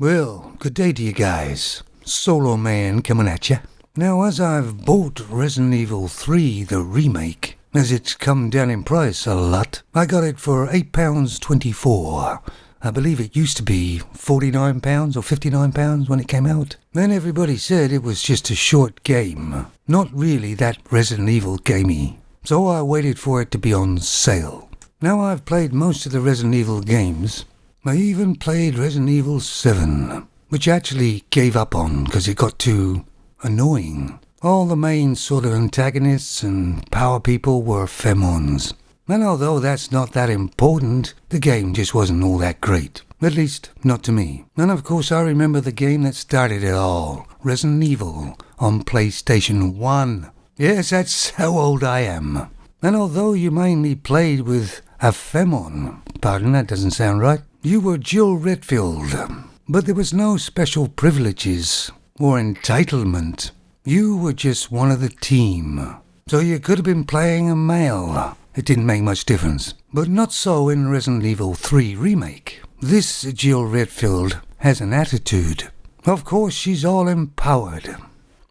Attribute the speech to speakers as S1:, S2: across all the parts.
S1: Well, good day to you guys. Solo Man coming at ya. Now, as I've bought Resident Evil 3, the remake, as it's come down in price a lot, I got it for £8.24. I believe it used to be £49 or £59 when it came out. Then everybody said it was just a short game, not really that Resident Evil gamey. So I waited for it to be on sale. Now I've played most of the Resident Evil games. I even played Resident Evil 7, which I actually gave up on because it got too annoying. All the main sort of antagonists and power people were femons. And although that's not that important, the game just wasn't all that great. At least, not to me. And of course I remember the game that started it all, Resident Evil, on PlayStation 1. Yes, that's how old I am. And although you mainly played with a femon, pardon, that doesn't sound right, you were Jill Redfield. But there was no special privileges or entitlement. You were just one of the team. So you could have been playing a male. It didn't make much difference. But not so in Resident Evil 3 Remake. This Jill Redfield has an attitude. Of course, she's all empowered.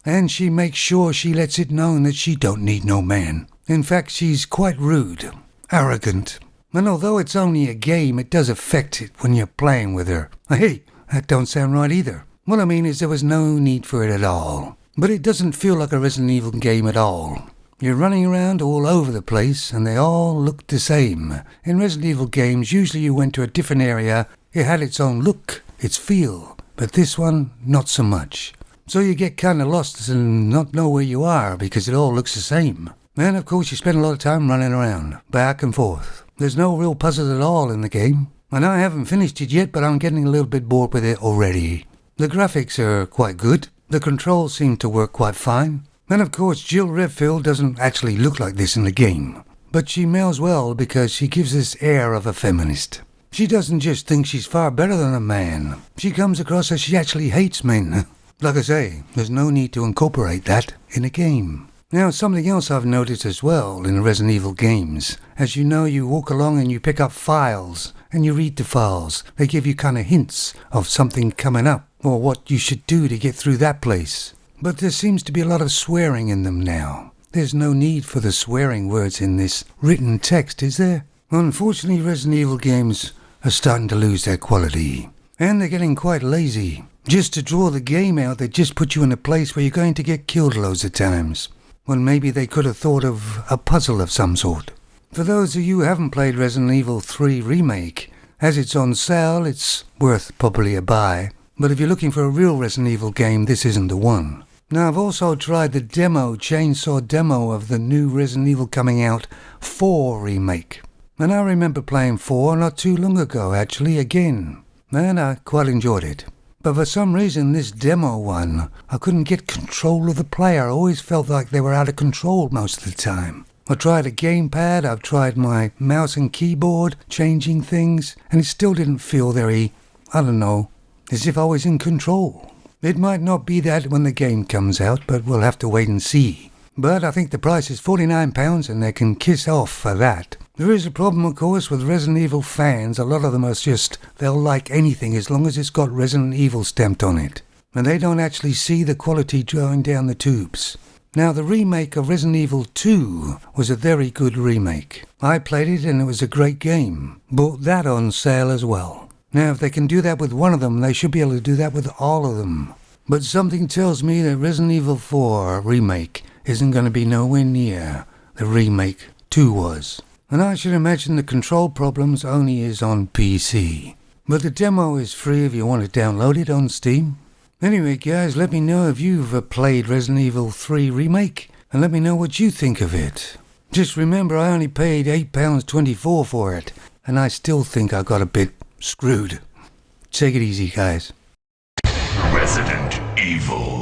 S1: And she makes sure she lets it known that she don't need no man. In fact, she's quite rude, arrogant. And although it's only a game, it does affect it when you're playing with her. Hey, that don't sound right either. What I mean is there was no need for it at all. But it doesn't feel like a Resident Evil game at all. You're running around all over the place and they all look the same. In Resident Evil games, usually you went to a different area, it had its own look, its feel. But this one, not so much. So you get kind of lost and not know where you are because it all looks the same. And of course you spend a lot of time running around, back and forth. There's no real puzzles at all in the game. And I haven't finished it yet, but I'm getting a little bit bored with it already. The graphics are quite good. The controls seem to work quite fine. And of course Jill Redfield doesn't actually look like this in the game. But she melds well because she gives this air of a feminist. She doesn't just think she's far better than a man. She comes across as she actually hates men. Like I say, there's no need to incorporate that in a game. Now, something else I've noticed as well in the Resident Evil games. As you know, you walk along and you pick up files, and you read the files. They give you kind of hints of something coming up, or what you should do to get through that place. But there seems to be a lot of swearing in them now. There's no need for the swearing words in this written text, is there? Unfortunately, Resident Evil games are starting to lose their quality. And they're getting quite lazy. Just to draw the game out, they just put you in a place where you're going to get killed loads of times. When maybe they could have thought of a puzzle of some sort. For those of you who haven't played Resident Evil 3 Remake, as it's on sale, it's worth probably a buy. But if you're looking for a real Resident Evil game, this isn't the one. Now, I've also tried the chainsaw demo of the new Resident Evil coming out 4 Remake. And I remember playing 4 not too long ago, actually, again. And I quite enjoyed it. But for some reason, this demo one, I couldn't get control of the player. I always felt like they were out of control most of the time. I tried a gamepad, I've tried my mouse and keyboard, changing things, and it still didn't feel very, I don't know, as if I was in control. It might not be that when the game comes out, but we'll have to wait and see. But I think the price is £49 and they can kiss off for that. There is a problem, of course, with Resident Evil fans. A lot of them are just, they'll like anything as long as it's got Resident Evil stamped on it. And they don't actually see the quality going down the tubes. Now, the remake of Resident Evil 2 was a very good remake. I played it and it was a great game. Bought that on sale as well. Now, if they can do that with one of them, they should be able to do that with all of them. But something tells me that Resident Evil 4 Remake isn't going to be nowhere near the Remake 2 was. And I should imagine the control problems only is on PC. But the demo is free if you want to download it on Steam. Anyway, guys, let me know if you've played Resident Evil 3 Remake, and let me know what you think of it. Just remember, I only paid £8.24 for it, and I still think I got a bit screwed. Take it easy, guys.
S2: Resident Evil.